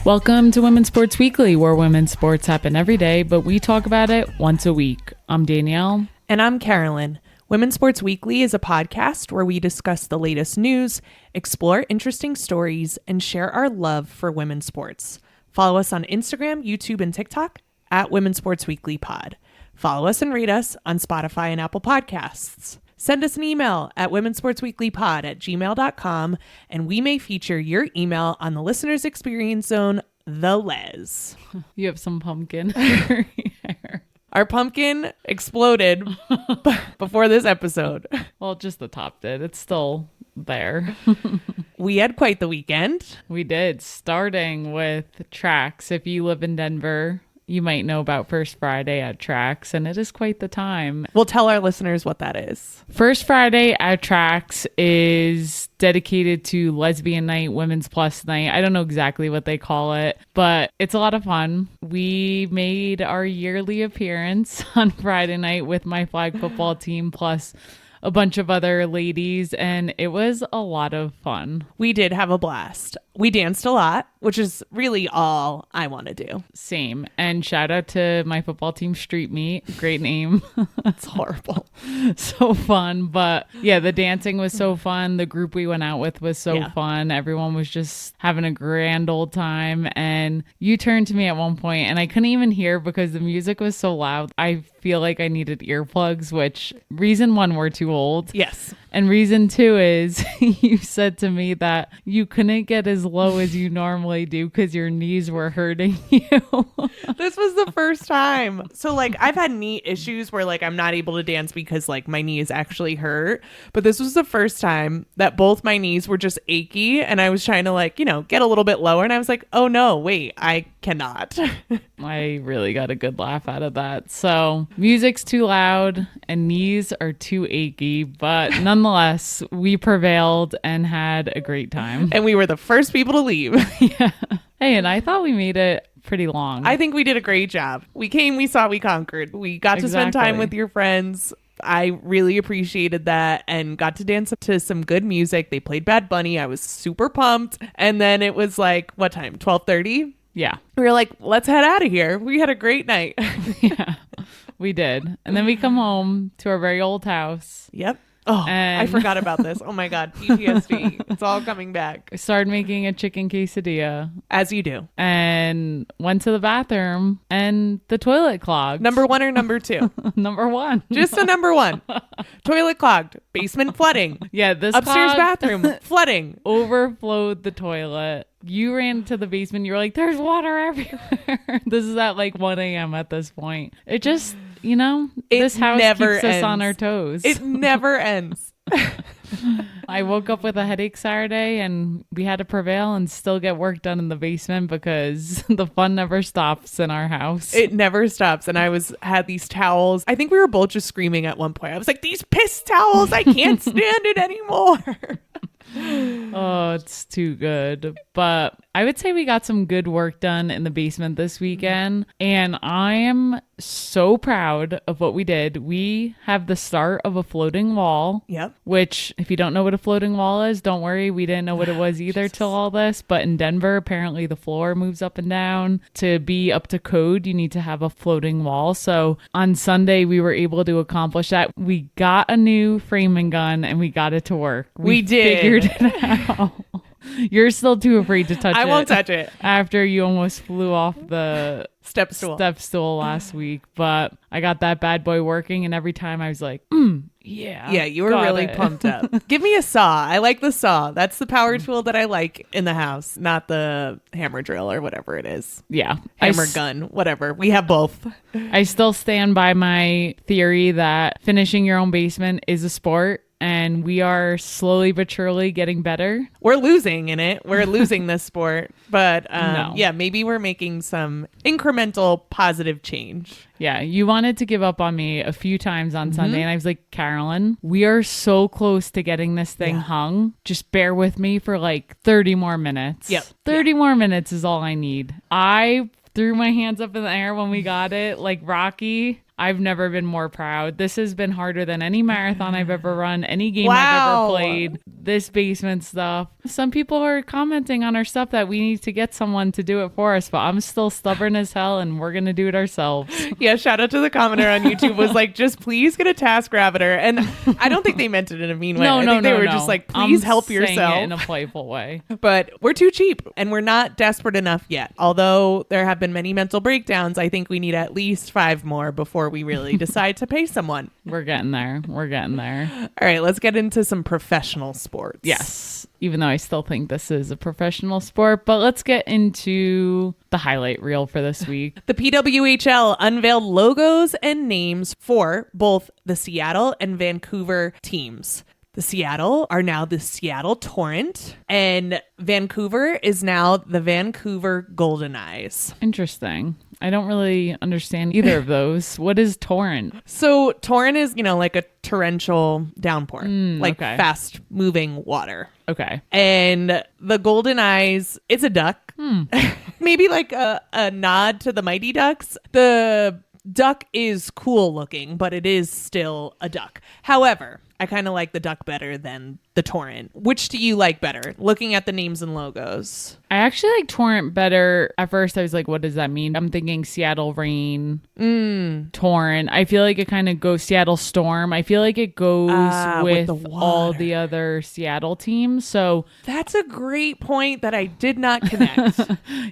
Welcome to Women's Sports Weekly, where women's sports happen every day, but we talk about it once a week. I'm Danielle. And I'm Carolyn. Women's Sports Weekly is a podcast where we discuss the latest news, explore interesting stories, and share our love for women's sports. Follow us on Instagram, YouTube, and TikTok at WomensSportsWeeklyPod. Follow us and rate us on Spotify and Apple Podcasts. Send us an email at womensportsweeklypod@gmail.com, and we may feature your email on the Listener's Experience Zone, The Les. You have some pumpkin hair. Our pumpkin exploded before this episode. Well, just the top did. It's still there. We had quite the weekend. We did, starting with tracks. If you live in Denver, you might know about First Friday at Tracks, and it is quite the time. We'll tell our listeners what that is. First Friday at Tracks is dedicated to Lesbian Night, Women's Plus Night. I don't know exactly what they call it, but it's a lot of fun. We made our yearly appearance on Friday night with my flag football team, plus a bunch of other ladies, and it was a lot of fun. We did have a blast. We danced a lot, which is really all I want to do. Same. And shout out to my football team, Street Meet. Great name. It's horrible. So fun. But yeah, the dancing was so fun. The group we went out with was so fun. Everyone was just having a grand old time. And you turned to me at one point and I couldn't even hear because the music was so loud. I feel like I needed earplugs, which reason one, we're too old. Yes. And reason two is you said to me that you couldn't get as low as you normally do because your knees were hurting you. This was the first time. So like I've had knee issues where like I'm not able to dance because like my knees actually hurt. But this was the first time that both my knees were just achy and I was trying to like, get a little bit lower. And I was like, oh no, wait, I cannot. I really got a good laugh out of that. So music's too loud and knees are too achy, but nonetheless, we prevailed and had a great time. And we were the first people to leave. Yeah. Hey, and I thought we made it pretty long. I think we did a great job. We came, we saw, we conquered. We got to spend time with your friends. I really appreciated that and got to dance to some good music. They played Bad Bunny. I was super pumped. And then it was like, what time? 12:30? Yeah. We were like, let's head out of here. We had a great night. Yeah, we did. And then we come home to our very old house. Yep. Oh, I forgot about this. Oh my God. PTSD. It's all coming back. I started making a chicken quesadilla. As you do. And went to the bathroom and the toilet clogged. Number one or number two? Number one. Just a number one. Toilet clogged. Basement flooding. Yeah, this upstairs bathroom flooding. Overflowed the toilet. You ran to the basement. You were like, there's water everywhere. This is at like 1 a.m. at this point. It just, this house never keeps us on our toes. It never ends. I woke up with a headache Saturday and we had to prevail and still get work done in the basement because the fun never stops in our house. It never stops. And I had these towels. I think we were both just screaming at one point. I was like, these piss towels, I can't stand it anymore. Oh, it's too good. But I would say we got some good work done in the basement this weekend. And I am so proud of what we did. We have the start of a floating wall. Yep. Which, if you don't know what a floating wall is, don't worry. We didn't know what it was either till all this. But in Denver, apparently the floor moves up and down. To be up to code, you need to have a floating wall. So on Sunday, we were able to accomplish that. We got a new framing gun and we got it to work. We did. Figured it out. You're still too afraid to touch it. I won't touch it. After you almost flew off the step stool last week. But I got that bad boy working, and every time I was like, yeah. Yeah, you were really pumped up. Give me a saw. I like the saw. That's the power tool that I like in the house, not the hammer drill or whatever it is. Yeah. Hammer gun, whatever. We have both. I still stand by my theory that finishing your own basement is a sport. And we are slowly but surely getting better. We're losing in it. We're losing this sport. But No. yeah, maybe we're making some incremental positive change. Yeah, you wanted to give up on me a few times on Sunday. And I was like, Carolyn, we are so close to getting this thing hung. Just bear with me for like 30 more minutes. Yep. 30 more minutes is all I need. I threw my hands up in the air when we got it like Rocky. I've never been more proud. This has been harder than any marathon I've ever run, any game I've Wow. ever played. This basement stuff. Some people are commenting on our stuff that we need to get someone to do it for us, but I'm still stubborn as hell and we're going to do it ourselves. Yeah, shout out to the commenter on YouTube was like, just please get a TaskRabbiter. And I don't think they meant it in a mean way. I think they were just like, please help saying yourself. it in a playful way. But we're too cheap and we're not desperate enough yet. Although there have been many mental breakdowns, I think we need at least 5 more before we really decide to pay someone. We're getting there. We're getting there. All right, let's get into some professional sports. Yes. Even though I still think this is a professional sport, but let's get into the highlight reel for this week. The PWHL unveiled logos and names for both the Seattle and Vancouver teams. The Seattle are now the Seattle Torrent, and Vancouver is now the Vancouver Goldeneyes. Interesting. I don't really understand either of those. What is Torrent? So Torrent is, like a torrential downpour, okay. fast moving water. Okay. And the Goldeneyes, it's a duck. Maybe like a nod to the Mighty Ducks. The duck is cool looking, but it is still a duck. However, I kind of like the duck better than the Torrent. Which do you like better? Looking at the names and logos. I actually like Torrent better. At first, I was like, what does that mean? I'm thinking Seattle Rain, Torrent. I feel like it kind of goes Seattle Storm. I feel like it goes with the all water. the other Seattle teams. So That's a great point that I did not connect.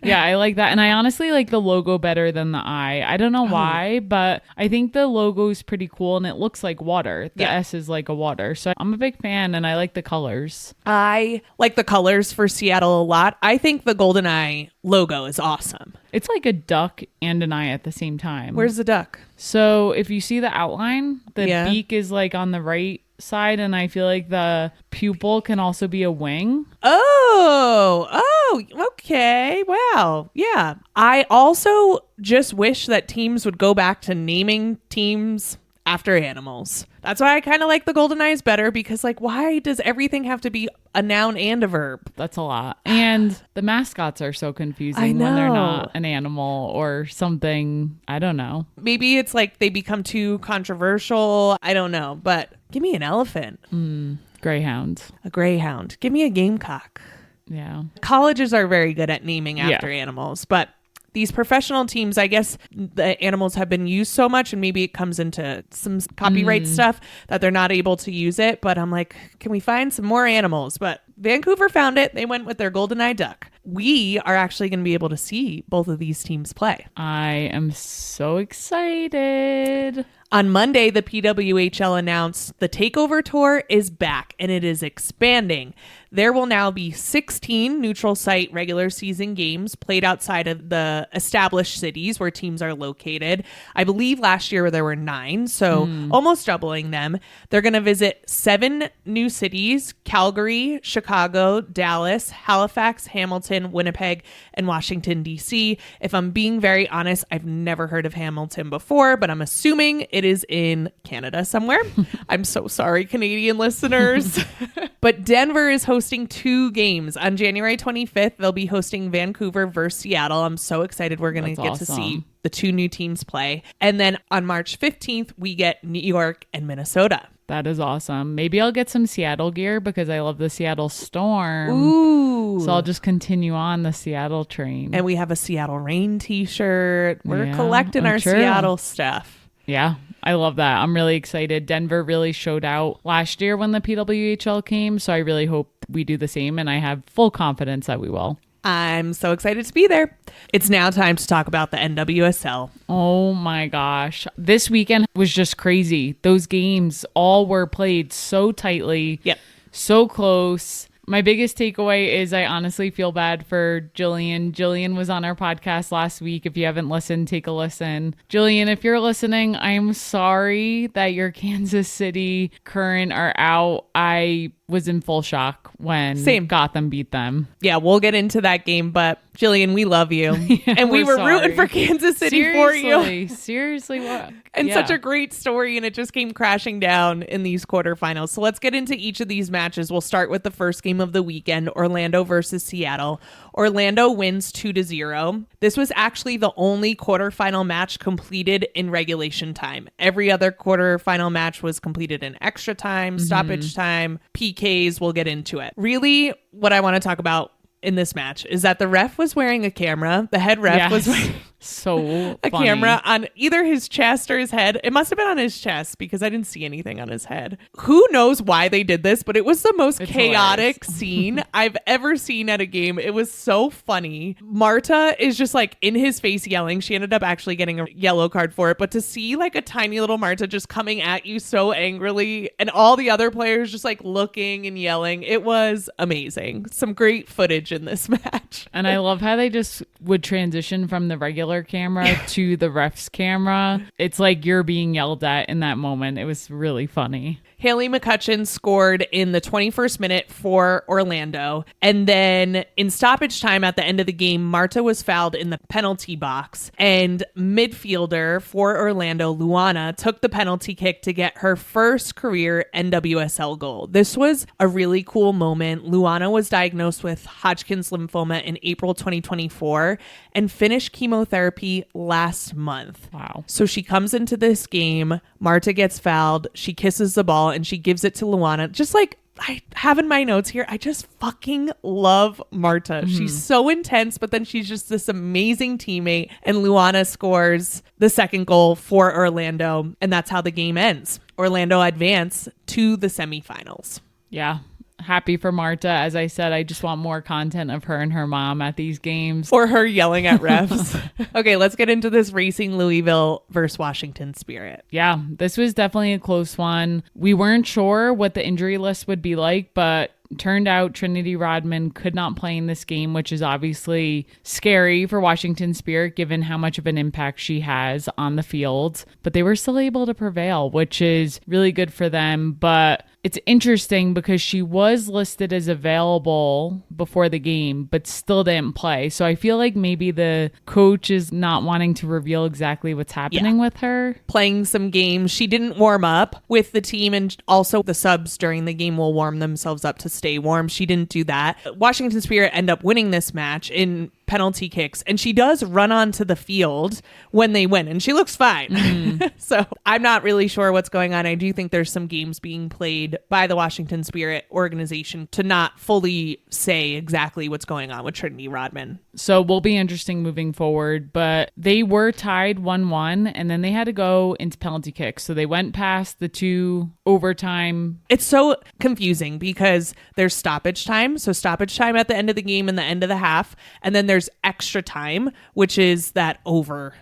yeah, I like that. And I honestly like the logo better than the I. I don't know why, but I think the logo is pretty cool and it looks like water. The S is like a water. So I'm a big fan and I like the colors. I like the colors for Seattle a lot. I think the GoldenEye logo is awesome. It's like a duck and an eye at the same time. Where's the duck? So if you see the outline, the Yeah. beak is like on the right side, and I feel like the pupil can also be a wing. Oh, okay. Wow. Yeah. I also just wish that teams would go back to naming teams after animals. That's why I kind of like the Goldeneyes better, because why does everything have to be a noun and a verb? That's a lot. And the mascots are so confusing when they're not an animal or something. I don't know. Maybe it's they become too controversial. I don't know. But give me an elephant. Greyhound. A greyhound. Give me a gamecock. Yeah. Colleges are very good at naming after animals, but these professional teams, I guess the animals have been used so much and maybe it comes into some copyright stuff that they're not able to use it. But I'm like, can we find some more animals? But Vancouver found it. They went with their GoldenEye duck. We are actually going to be able to see both of these teams play. I am so excited. On Monday, the PWHL announced the Takeover Tour is back and it is expanding. There will now be 16 neutral site regular season games played outside of the established cities where teams are located. I believe last year there were 9, so almost doubling them. They're going to visit 7 new cities: Calgary, Chicago, Dallas, Halifax, Hamilton, Winnipeg, and Washington, D.C. If I'm being very honest, I've never heard of Hamilton before, but I'm assuming it is in Canada somewhere. I'm so sorry, Canadian listeners. But Denver is hosting 2 games. On January 25th, they'll be hosting Vancouver versus Seattle. I'm so excited we're going to get to see the 2 new teams play. And then on March 15th, we get New York and Minnesota. That is awesome. Maybe I'll get some Seattle gear because I love the Seattle Storm. Ooh. So I'll just continue on the Seattle train. And we have a Seattle Rain t-shirt. We're Yeah, collecting our true. Seattle stuff. Yeah, I love that. I'm really excited. Denver really showed out last year when the PWHL came, so I really hope we do the same, and I have full confidence that we will. I'm so excited to be there. It's now time to talk about the NWSL. Oh my gosh. This weekend was just crazy. Those games all were played so tightly, so close. My biggest takeaway is I honestly feel bad for Jillian. Jillian was on our podcast last week. If you haven't listened, take a listen. Jillian, if you're listening, I'm sorry that your Kansas City Current are out. I was in full shock when Gotham beat them. Yeah, we'll get into that game, but Jillian, we love you. And we were rooting for Kansas City for you. Seriously, what? And such a great story, and it just came crashing down in these quarterfinals. So let's get into each of these matches. We'll start with the first game of the weekend, Orlando versus Seattle. Orlando wins 2-0. This was actually the only quarterfinal match completed in regulation time. Every other quarterfinal match was completed in extra time, stoppage time, PKs. We'll get into it. Really, what I want to talk about in this match is that the ref was wearing a camera. The head ref was wearing a camera on either his chest or his head. It must have been on his chest because I didn't see anything on his head. Who knows why they did this, but it was the most chaotic scene I've ever seen at a game. It was so funny. Marta is just like in his face yelling. She ended up actually getting a yellow card for it, but to see like a tiny little Marta just coming at you so angrily and all the other players just like looking and yelling, it was amazing. Some great footage in this match. And I love how they just would transition from the regular camera to the ref's camera. It's like you're being yelled at in that moment. It was really funny. Haley McCutcheon scored in the 21st minute for Orlando. And then in stoppage time at the end of the game, Marta was fouled in the penalty box. And midfielder for Orlando, Luana, took the penalty kick to get her first career NWSL goal. This was a really cool moment. Luana was diagnosed with Hodgkin's lymphoma in April 2024 and finished chemotherapy last month. Wow. So she comes into this game. Marta gets fouled. She kisses the ball and she gives it to Luana. Just like I have in my notes here, I just fucking love Marta. She's so intense, but then she's just this amazing teammate. And Luana scores the second goal for Orlando. And that's how the game ends. Orlando advance to the semifinals. Yeah. Happy for Marta. As I said, I just want more content of her and her mom at these games. Or her yelling at refs. Okay, let's get into this Racing Louisville versus Washington Spirit. Yeah, this was definitely a close one. We weren't sure what the injury list would be like, but turned out Trinity Rodman could not play in this game, which is obviously scary for Washington Spirit given how much of an impact she has on the field. But they were still able to prevail, which is really good for them. But it's interesting because she was listed as available before the game, but still didn't play. So I feel like maybe the coach is not wanting to reveal exactly what's happening with her. Playing some games. She didn't warm up with the team, and also the subs during the game will warm themselves up to stay warm. She didn't do that. Washington Spirit end up winning this match in penalty kicks, and she does run onto the field when they win, and she looks fine. So I'm not really sure what's going on. I do think there's some games being played by the Washington Spirit organization to not fully say exactly what's going on with Trinity Rodman. So will be interesting moving forward, but they were tied 1-1 and then they had to go into penalty kicks. So they went past the 2 overtime. It's so confusing because there's stoppage time. So stoppage time at the end of the game and the end of the half. And then there's extra time, which is that overtime.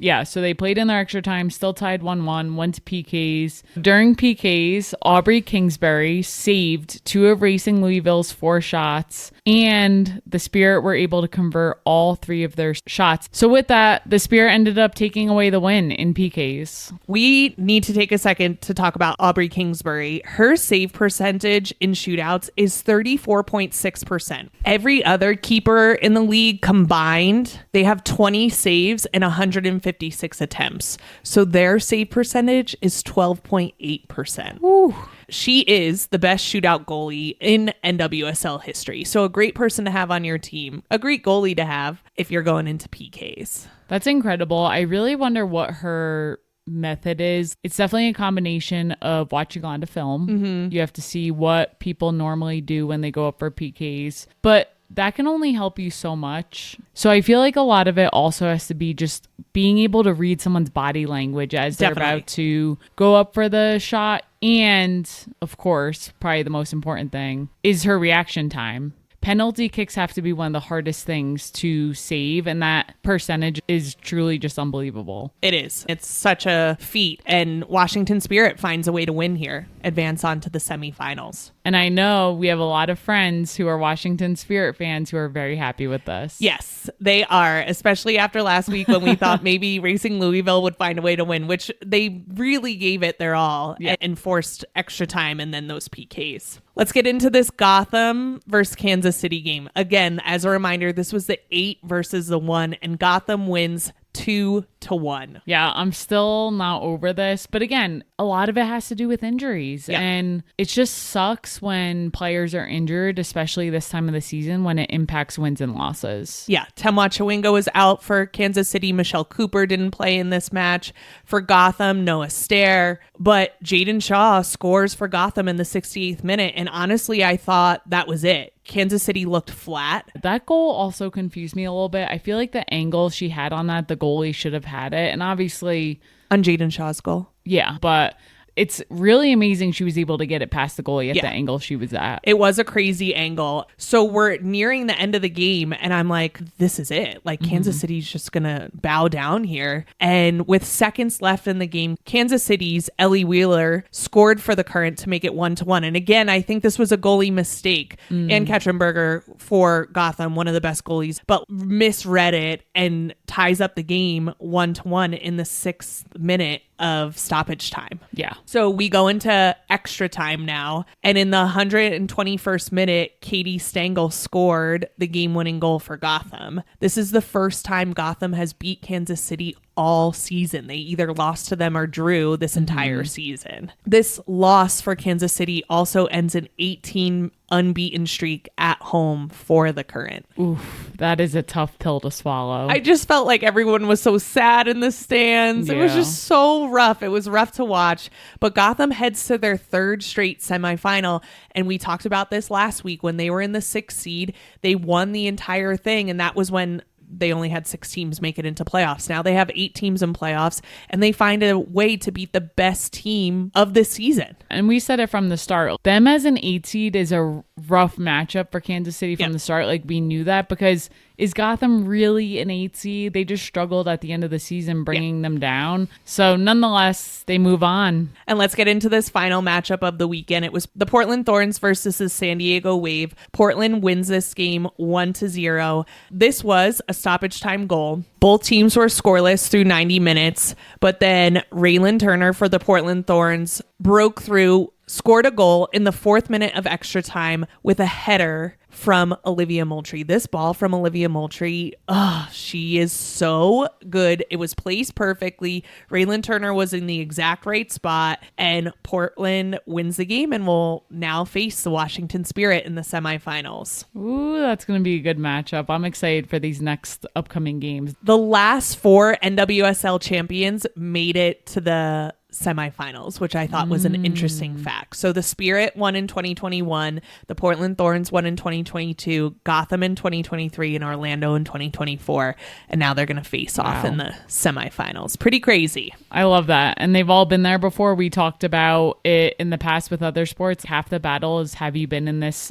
Yeah. So they played in their extra time, still tied 1-1, went to PKs. During PKs, Aubrey Kingsbury saved 2 of Racing Louisville's 4 shots, and the Spirit were able to convert all 3 of their shots. So with that, the Spirit ended up taking away the win in PKs. We need to take a second to talk about Aubrey Kingsbury. Her save percentage in shootouts is 34.6%. Every other keeper in the league combined, they have 20 saves and 156 attempts. So their save percentage is 12.8%. Ooh. She is the best shootout goalie in NWSL history. So a great person to have on your team, a great goalie to have if you're going into PKs. That's incredible. I really wonder what her method is. It's definitely a combination of watching on to film. You have to see what people normally do when they go up for PKs, but that can only help you so much. So I feel like a lot of it also has to be just being able to read someone's body language as they're about to go up for the shot. And of course, probably the most important thing is her reaction time. penalty kicks have to be one of the hardest things to save, and that percentage is truly just unbelievable. It is. It's such a feat, and Washington Spirit finds a way to win here, advance on to the semifinals. And I know we have a lot of friends who are Washington Spirit fans who are very happy with this. Yes, they are, especially after last week when we thought maybe Racing Louisville would find a way to win, which they really gave it their all and forced extra time and then those PKs. Let's get into this Gotham versus Kansas City game. Again, as a reminder, this was the 8 versus the 1, and Gotham wins 2-1. Yeah, I'm still not over this. But again, a lot of it has to do with injuries. Yeah. And it just sucks when players are injured, especially this time of the season when it impacts wins and losses. Yeah, Temwa Chawinga was out for Kansas City. Michelle Cooper didn't play in this match. For Gotham, Noah Stair. But Jaden Shaw scores for Gotham in the 68th minute. And honestly, I thought that was it. Kansas City looked flat. That goal also confused me a little bit. I feel like the angle she had on that, the goalie should have had it. And obviously... on Jaden Shaw's goal. Yeah, but... it's really amazing she was able to get it past the goalie at the angle she was at. It was a crazy angle. So we're nearing the end of the game, and I'm like, this is it. Like, Kansas City's just going to bow down here. And with seconds left in the game, Kansas City's Ellie Wheeler scored for the Current to make it 1-1. And again, I think this was a goalie mistake. Ann Ketchenberger for Gotham, one of the best goalies, but misread it and ties up the game 1-1 in the 6th minute of stoppage time. Yeah. So we go into extra time now. And in the 121st minute, Katie Stengel scored the game-winning goal for Gotham. This is the first time Gotham has beat Kansas City all season. They either lost to them or drew this entire season. This loss for Kansas City also ends an 18 unbeaten streak at home for the Current. Oof, that is a tough pill to swallow. I just felt like everyone was so sad in the stands. Yeah. It was just so rough. It was rough to watch. But Gotham heads to their 3rd straight semifinal. And we talked about this last week when they were in the 6th seed. They won the entire thing. And that was when they only had 6 teams make it into playoffs. Now they have 8 teams in playoffs, and they find a way to beat the best team of the season. And we said it from the start. Them as an 8 seed is a rough matchup for Kansas City from the start. Like, we knew that because is Gotham really an 8 seed? They just struggled at the end of the season bringing them down. So nonetheless, they move on. And let's get into this final matchup of the weekend. It was the Portland Thorns versus the San Diego Wave. Portland wins this game 1-0. This was a stoppage time goal. Both teams were scoreless through 90 minutes, but then Raylan Turner for the Portland Thorns broke through, scored a goal in the 4th minute of extra time with a header from Olivia Moultrie. This ball from Olivia Moultrie, she is so good. It was placed perfectly. Raylan Turner was in the exact right spot, and Portland wins the game and will now face the Washington Spirit in the semifinals. Ooh, that's going to be a good matchup. I'm excited for these next upcoming games. The last 4 NWSL champions made it to the semifinals, which I thought was an interesting fact. So the Spirit won in 2021, the Portland Thorns won in 2022, Gotham in 2023, and Orlando in 2024. And now they're going to face off in the semifinals. Pretty crazy. I love that. And they've all been there before. We talked about it in the past with other sports. Half the battle is, have you been in this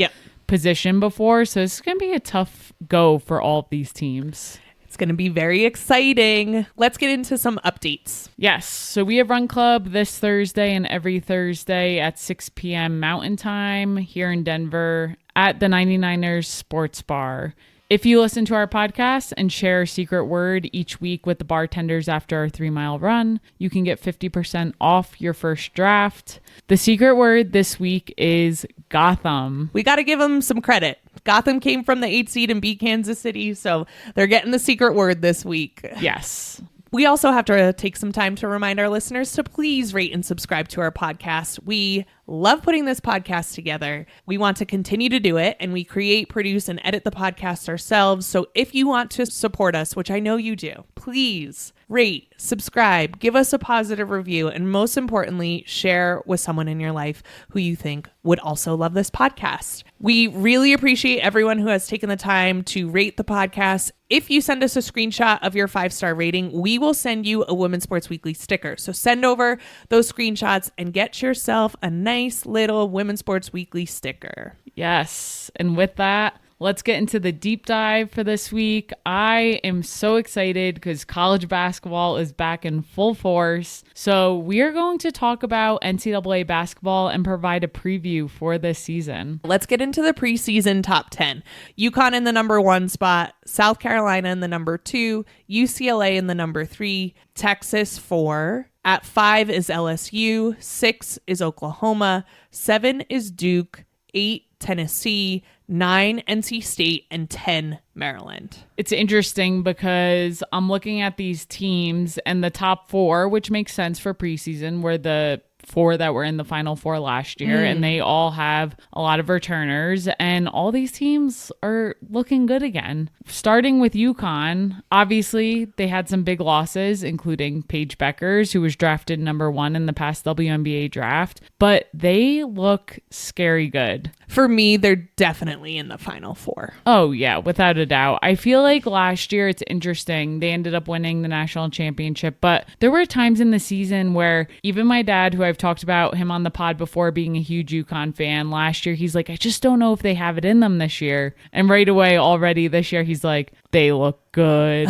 position before? So it's going to be a tough go for all of these teams. It's going to be very exciting. Let's get into some updates. Yes. So we have Run Club this Thursday and every Thursday at 6 p.m. Mountain Time here in Denver at the 99ers Sports Bar. If you listen to our podcast and share a secret word each week with the bartenders after our 3-mile run, you can get 50% off your first draft. The secret word this week is Gotham. We got to give them some credit. Gotham came from the 8 seed and beat Kansas City, so they're getting the secret word this week. Yes. We also have to take some time to remind our listeners to please rate and subscribe to our podcast. We love putting this podcast together. We want to continue to do it, and we create, produce, and edit the podcast ourselves. So if you want to support us, which I know you do, please rate, subscribe, give us a positive review, and most importantly, share with someone in your life who you think would also love this podcast. We really appreciate everyone who has taken the time to rate the podcast. If you send us a screenshot of your 5-star rating, we will send you a Women's Sports Weekly sticker. So send over those screenshots and get yourself a nice little Women's Sports Weekly sticker. Yes. And with that, let's get into the deep dive for this week. I am so excited because college basketball is back in full force. So we are going to talk about NCAA basketball and provide a preview for this season. Let's get into the preseason top 10. UConn in the number 1 spot, South Carolina in the number 2, UCLA in the number 3, Texas 4. At 5 is LSU, 6 is Oklahoma, 7 is Duke, 8 Tennessee, 9 NC State, and 10 Maryland. It's interesting because I'm looking at these teams and the top 4, which makes sense for preseason, were the 4 that were in the Final Four last year, and they all have a lot of returners, and all these teams are looking good again. Starting with UConn, obviously they had some big losses, including Paige Beckers, who was drafted number 1 in the past WNBA draft, but they look scary good. For me, they're definitely in the Final Four. Oh, yeah, without a doubt. I feel like last year, it's interesting. They ended up winning the national championship, but there were times in the season where even my dad, who I've talked about him on the pod before being a huge UConn fan, last year, he's like, I just don't know if they have it in them this year. And right away, already this year, he's like, they look good.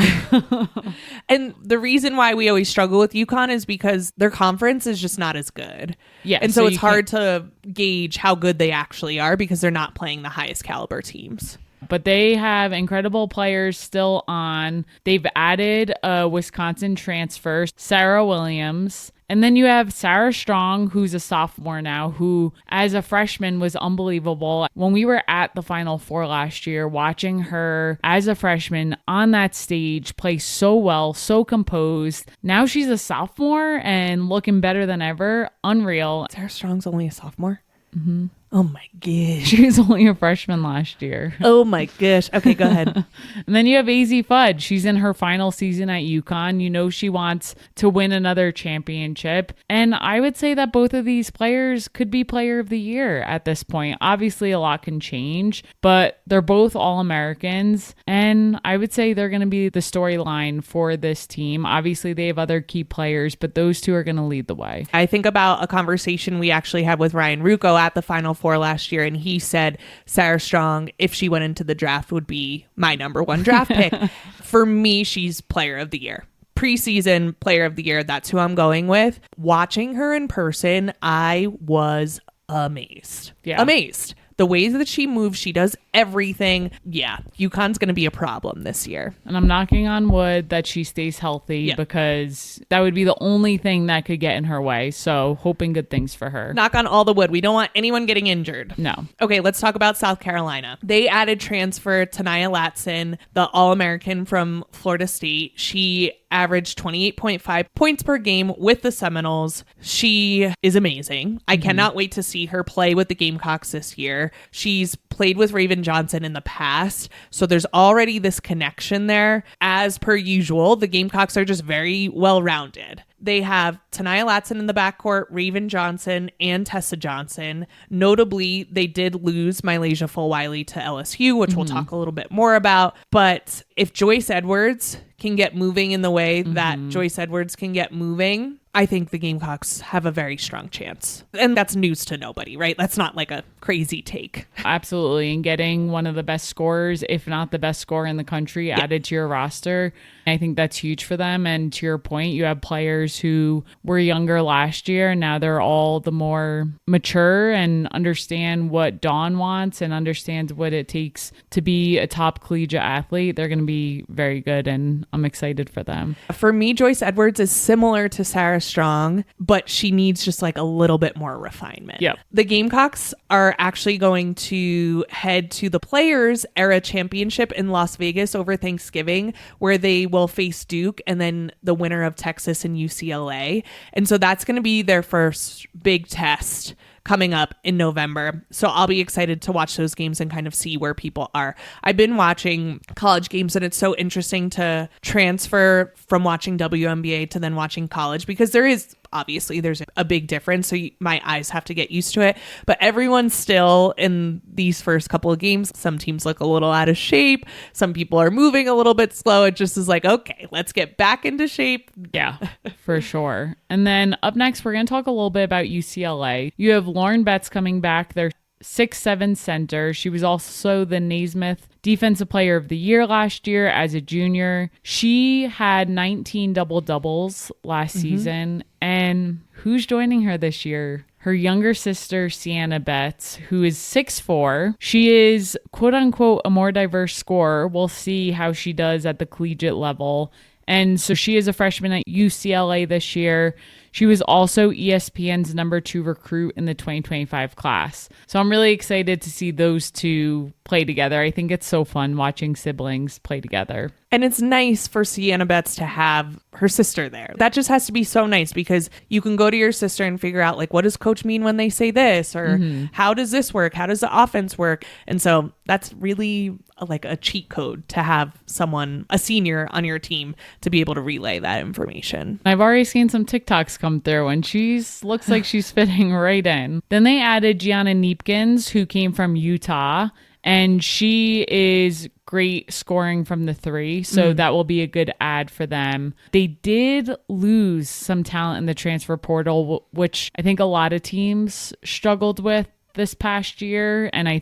And the reason why we always struggle with UConn is because their conference is just not as good. Yeah. And so it's hard to gauge how good they actually are because they're not playing the highest caliber teams. But they have incredible players still on. They've added a Wisconsin transfer, Sarah Williams. And then you have Sarah Strong, who's a sophomore now, who as a freshman was unbelievable. When we were at the Final Four last year, watching her as a freshman on that stage play so well, so composed. Now she's a sophomore and looking better than ever. Unreal. Sarah Strong's only a sophomore? Mm-hmm. Oh my gosh. She was only a freshman last year. Oh my gosh. Okay, go ahead. And then you have AZ Fudge. She's in her final season at UConn. You know she wants to win another championship. And I would say that both of these players could be player of the year at this point. Obviously, a lot can change, but they're both All-Americans. And I would say they're going to be the storyline for this team. Obviously, they have other key players, but those two are going to lead the way. I think about a conversation we actually had with Ryan Rucco at the Final Four last year, and he said Sarah Strong, if she went into the draft, would be my number 1 draft pick. For me, she's player of the year. Preseason player of the year, that's who I'm going with. Watching her in person, I was amazed. Yeah. Amazed. The ways that she moves, she does everything. Yeah, UConn's going to be a problem this year. And I'm knocking on wood that she stays healthy because that would be the only thing that could get in her way. So hoping good things for her. Knock on all the wood. We don't want anyone getting injured. No. Okay, let's talk about South Carolina. They added transfer Tanaya Latson, the All-American from Florida State. She averaged 28.5 points per game with the Seminoles. She is amazing. I cannot wait to see her play with the Gamecocks this year. She's played with Raven Johnson in the past, so there's already this connection there. As per usual, the Gamecocks are just very well-rounded. They have Tanaya Latson in the backcourt, Raven Johnson, and Tessa Johnson. Notably, they did lose Mylasia Fulwiley to LSU, which we'll talk a little bit more about. But if Joyce Edwards can get moving in the way that Joyce Edwards can get moving, I think the Gamecocks have a very strong chance. And that's news to nobody, right? That's not like a crazy take. Absolutely. And getting one of the best scorers, if not the best scorer in the country, added to your roster, I think that's huge for them. And to your point, you have players who were younger last year, and now they're all the more mature and understand what Dawn wants and understands what it takes to be a top collegiate athlete. They're going to be very good, and I'm excited for them. For me, Joyce Edwards is similar to Sarah Strong, but she needs just like a little bit more refinement. Yep. The Gamecocks are actually going to head to the Players Era Championship in Las Vegas over Thanksgiving, where they will face Duke and then the winner of Texas and UCLA. And so that's going to be their first big test coming up in November. So I'll be excited to watch those games and kind of see where people are. I've been watching college games, and it's so interesting to transfer from watching WNBA to then watching college, because there's a big difference. So my eyes have to get used to it. But everyone's still in these first couple of games. Some teams look a little out of shape. Some people are moving a little bit slow. It just is like, okay, let's get back into shape. Yeah, for sure. And then up next, we're going to talk a little bit about UCLA. You have Lauren Betts coming back, their 6'7" center. She was also the Naismith Defensive Player of the Year last year as a junior. She had 19 double-doubles last season. And who's joining her this year? Her younger sister, Sienna Betts, who is 6'4". She is, quote-unquote, a more diverse scorer. We'll see how she does at the collegiate level. And so she is a freshman at UCLA this year. She was also ESPN's number 2 recruit in the 2025 class. So I'm really excited to see those two play together. I think it's so fun watching siblings play together. And it's nice for Sienna Betts to have her sister there. That just has to be so nice because you can go to your sister and figure out, like, what does coach mean when they say this? Or how does this work? How does the offense work? And so that's really like a cheat code to have someone, a senior on your team, to be able to relay that information. I've already seen some TikToks come through and looks like she's fitting right in. Then they added Gianna Neepkins, who came from Utah, and she is great scoring from the 3, so that will be a good add for them. They did lose some talent in the transfer portal, which I think a lot of teams struggled with this past year, and I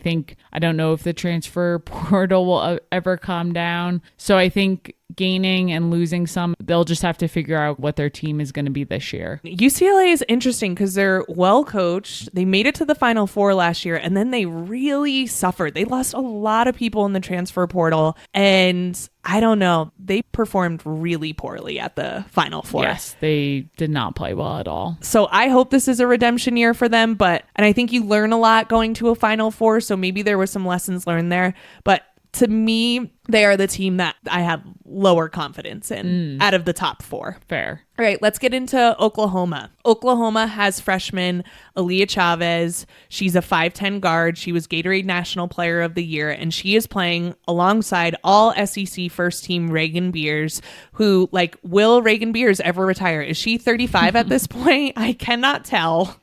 don't know if the transfer portal will ever calm down. So I think gaining and losing some, they'll just have to figure out what their team is going to be this year. UCLA is interesting because they're well coached. They made it to the Final Four last year, and then they really suffered. They lost a lot of people in the transfer portal, and I don't know. They performed really poorly at the Final Four. Yes, they did not play well at all. So I hope this is a redemption year for them, and I think you learn a lot going to a Final Four, so maybe there were some lessons learned there. But to me, they are the team that I have lower confidence in out of the top 4. Fair. All right, let's get into Oklahoma. Oklahoma has freshman Aaliyah Chavez. She's a 5'10" guard. She was Gatorade National Player of the Year, and she is playing alongside all SEC first team Reagan Beers, who, will Reagan Beers ever retire? Is she 35 at this point? I cannot tell.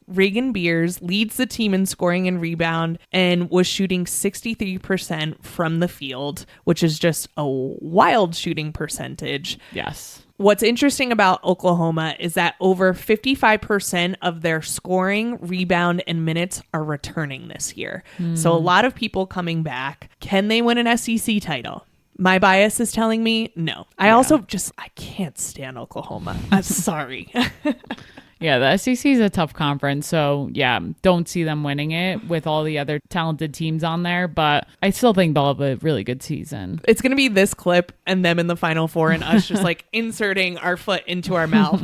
Reagan Beers leads the team in scoring and rebound and was shooting 63% from the field, which is just a wild shooting percentage. Yes. What's interesting about Oklahoma is that over 55% of their scoring, rebound, and minutes are returning this year. So a lot of people coming back. Can they win an SEC title? My bias is telling me no. I can't stand Oklahoma. I'm sorry. Yeah, the SEC is a tough conference, so yeah, don't see them winning it with all the other talented teams on there, but I still think they'll have a really good season. It's going to be this clip and them in the Final Four and us just inserting our foot into our mouth.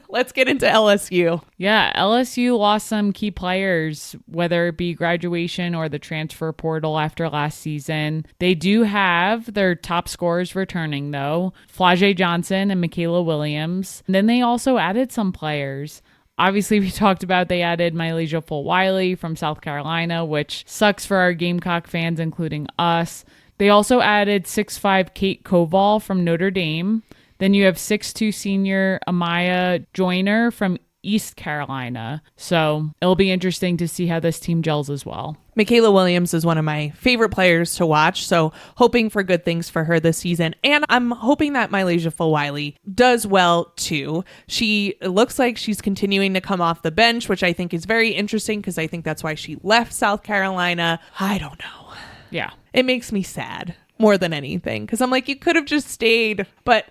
Let's get into LSU. Yeah, LSU lost some key players, whether it be graduation or the transfer portal after last season. They do have their top scorers returning, though, Flau'jae Johnson and Michaela Williams. And then they also added some players. Obviously, we talked about they added Mylesia Fulwiley from South Carolina, which sucks for our Gamecock fans, including us. They also added 6'5" Kate Koval from Notre Dame. Then you have 6'2" senior Amaya Joyner from East Carolina. So it'll be interesting to see how this team gels as well. Michaela Williams is one of my favorite players to watch, so hoping for good things for her this season. And I'm hoping that Mylesia Fulwiley does well too. It looks like she's continuing to come off the bench, which I think is very interesting because I think that's why she left South Carolina. I don't know. Yeah. It makes me sad more than anything because I'm like, you could have just stayed. But,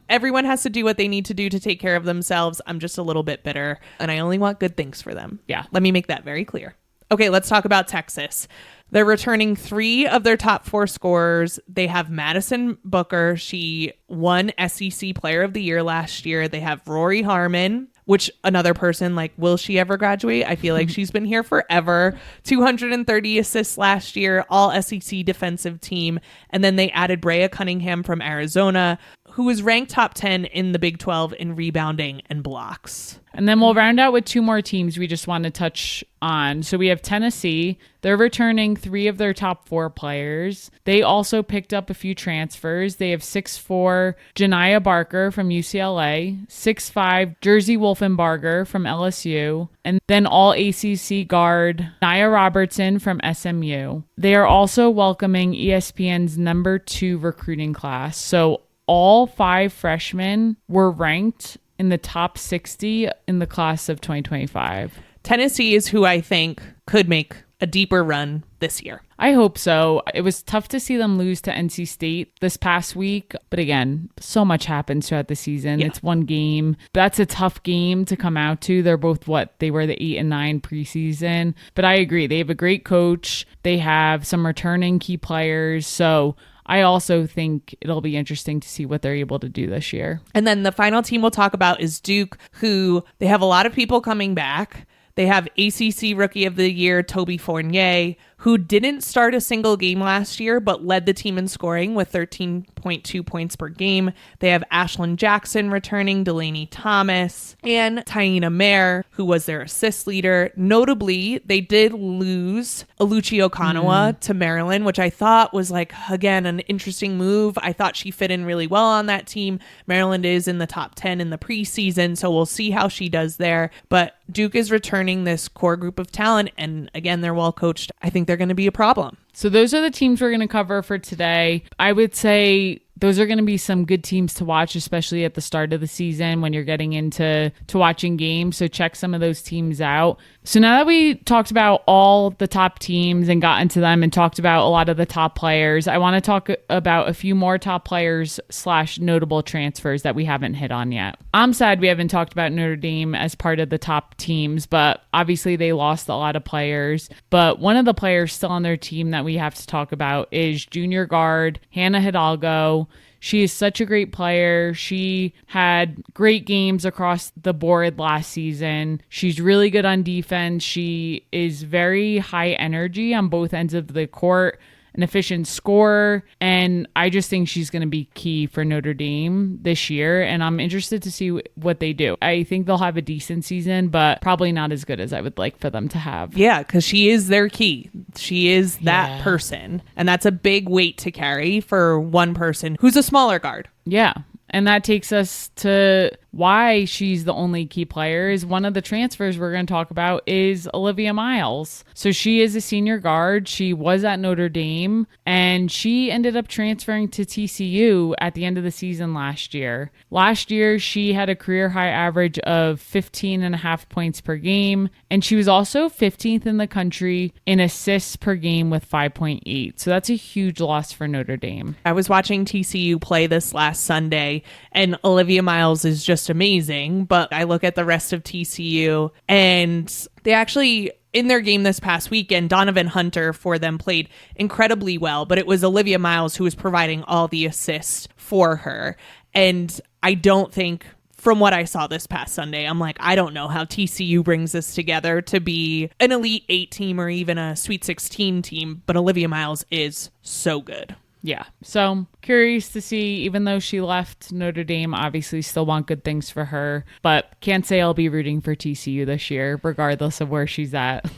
everyone has to do what they need to do to take care of themselves. I'm just a little bit bitter and I only want good things for them. Yeah. Let me make that very clear. Okay, let's talk about Texas. They're returning 3 of their top 4 scorers. They have Madison Booker. She won SEC Player of the Year last year. They have Rory Harmon, which another person, will she ever graduate? I feel like she's been here forever. 230 assists last year, all SEC defensive team. And then they added Brea Cunningham from Arizona, who was ranked top 10 in the Big 12 in rebounding and blocks. And then we'll round out with 2 more teams we just want to touch on. So we have Tennessee. They're returning 3 of their top 4 players. They also picked up a few transfers. They have 6'4" Janiah Barker from UCLA, 6'5" Jersey Wolfenbarger from LSU, and then all ACC guard Nia Robertson from SMU. They are also welcoming ESPN's number 2 recruiting class. So all 5 freshmen were ranked in the top 60 in the class of 2025. Tennessee is who I think could make a deeper run this year. I hope so. It was tough to see them lose to NC State this past week. But again, so much happens throughout the season. Yeah. It's one game. That's a tough game to come out to. They're both they were the 8 and 9 preseason. But I agree. They have a great coach. They have some returning key players. So I also think it'll be interesting to see what they're able to do this year. And then the final team we'll talk about is Duke, who they have a lot of people coming back. They have ACC Rookie of the Year, Toby Fournier, who didn't start a single game last year, but led the team in scoring with 13.2 points per game. They have Ashlyn Jackson returning, Delaney Thomas, and Taina Mayer, who was their assist leader. Notably, they did lose Aluchi Okanawa to Maryland, which I thought was, again, an interesting move. I thought she fit in really well on that team. Maryland is in the top 10 in the preseason, so we'll see how she does there. But Duke is returning this core group of talent, and again, they're well coached. I think they're going to be a problem. So those are the teams we're going to cover for today. I would say those are going to be some good teams to watch, especially at the start of the season when you're getting into watching games. So check some of those teams out. So now that we talked about all the top teams and got into them and talked about a lot of the top players, I want to talk about a few more top players / notable transfers that we haven't hit on yet. I'm sad we haven't talked about Notre Dame as part of the top teams, but obviously they lost a lot of players. But one of the players still on their team that we have to talk about is junior guard Hannah Hidalgo. She is such a great player. She had great games across the board last season. She's really good on defense. She is very high energy on both ends of the court, an efficient scorer, and I just think she's going to be key for Notre Dame this year, and I'm interested to see what they do. I think they'll have a decent season, but probably not as good as I would like for them to have. Yeah, because she is their key. She is that person, and that's a big weight to carry for one person who's a smaller guard. Yeah. And that takes us to why she's the only key player. Is one of the transfers we're going to talk about is Olivia Miles. So she is a senior guard. She was at Notre Dame, and she ended up transferring to TCU at the end of the season last year. Last year, she had a career high average of 15.5 points per game, and she was also 15th in the country in assists per game with 5.8. So that's a huge loss for Notre Dame. I was watching TCU play this last Sunday, and Olivia Miles is just amazing. But I look at the rest of TCU, and they actually, in their game this past weekend, Donovan Hunter for them played incredibly well, but it was Olivia Miles who was providing all the assists for her. And I don't think, from what I saw this past Sunday, I'm like, I don't know how TCU brings this together to be an Elite 8 team or even a Sweet 16 team, but Olivia Miles is so good. Yeah. So curious to see, even though she left Notre Dame, obviously still want good things for her, but can't say I'll be rooting for TCU this year, regardless of where she's at.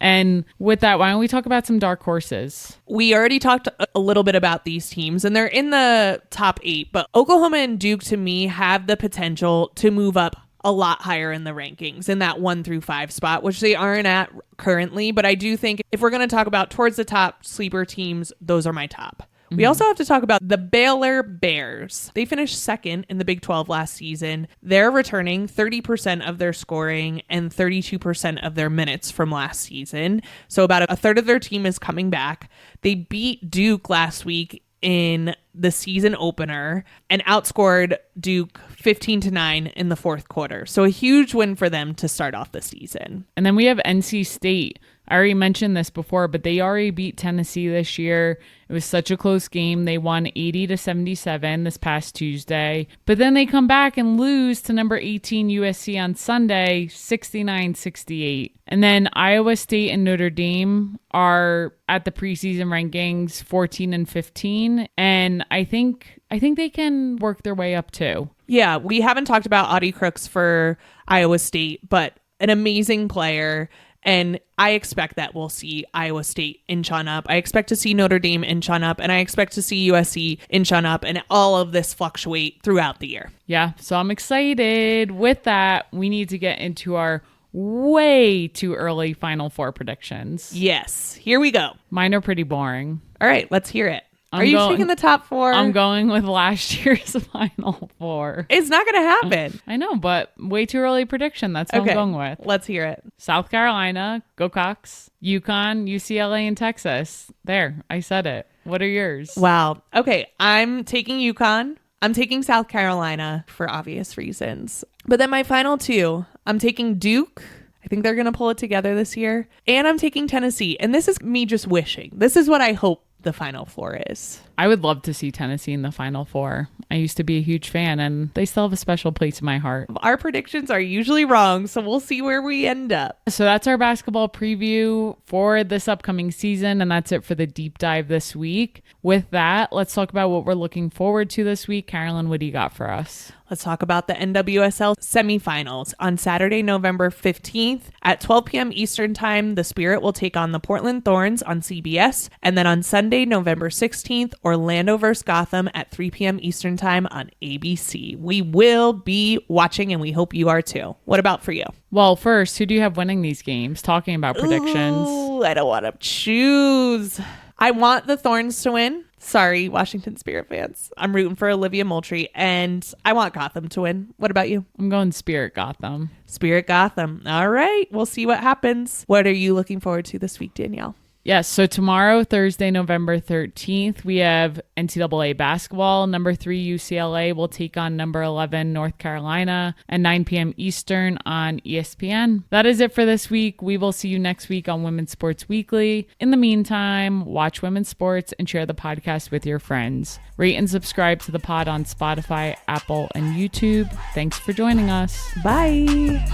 And with that, why don't we talk about some dark horses? We already talked a little bit about these teams, and they're in the top 8, but Oklahoma and Duke, to me, have the potential to move up a lot higher in the rankings in that 1 through 5 spot, which they aren't at currently. But I do think if we're going to talk about towards the top sleeper teams, those are my top. Mm-hmm. We also have to talk about the Baylor Bears. They finished second in the Big 12 last season. They're returning 30% of their scoring and 32% of their minutes from last season. So about a third of their team is coming back. They beat Duke last week in the season opener and outscored Duke 15-9 in the fourth quarter. So a huge win for them to start off the season. And then we have NC State. I already mentioned this before, but they already beat Tennessee this year. It was such a close game. They won 80-77 this past Tuesday. But then they come back and lose to number 18 USC on Sunday, 69-68. And then Iowa State and Notre Dame are at the preseason rankings 14 and 15. And I think they can work their way up too. Yeah, we haven't talked about Audie Crooks for Iowa State, but an amazing player. And I expect that we'll see Iowa State inch on up. I expect to see Notre Dame inch on up, and I expect to see USC inch on up, and all of this fluctuate throughout the year. Yeah, so I'm excited. With that, we need to get into our way too early Final Four predictions. Yes, here we go. Mine are pretty boring. All right, let's hear it. Are you taking the top 4? I'm going with last year's Final Four. It's not going to happen. I know, but way too early prediction. That's what I'm going with. Let's hear it. South Carolina, go Cox, UConn, UCLA, and Texas. There, I said it. What are yours? Wow. Okay, I'm taking UConn. I'm taking South Carolina for obvious reasons. But then my final 2, I'm taking Duke. I think they're going to pull it together this year. And I'm taking Tennessee. And this is me just wishing. This is what I hope the Final Four is. I would love to see Tennessee in the Final Four. I used to be a huge fan, and they still have a special place in my heart. Our predictions are usually wrong, so we'll see where we end up. So that's our basketball preview for this upcoming season, and that's it for the deep dive this week. With that, let's talk about what we're looking forward to this week. Carolyn, what do you got for us? Let's talk about the NWSL semifinals. On Saturday, November 15th at 12 p.m. Eastern Time, the Spirit will take on the Portland Thorns on CBS. And then on Sunday, November 16th, Orlando vs. Gotham at 3 p.m. Eastern Time on ABC. We will be watching, and we hope you are too. What about for you? Well, first, who do you have winning these games? Talking about predictions. Ooh, I don't want to choose. I want the Thorns to win. Sorry, Washington Spirit fans. I'm rooting for Olivia Moultrie, and I want Gotham to win. What about you? I'm going Spirit Gotham. Spirit Gotham. All right. We'll see what happens. What are you looking forward to this week, Danielle? Yes, so tomorrow, Thursday, November 13th, we have NCAA basketball. Number 3 UCLA will take on number 11 North Carolina at 9 p.m. Eastern on ESPN. That is it for this week. We will see you next week on Women's Sports Weekly. In the meantime, watch women's sports and share the podcast with your friends. Rate and subscribe to the pod on Spotify, Apple, and YouTube. Thanks for joining us. Bye.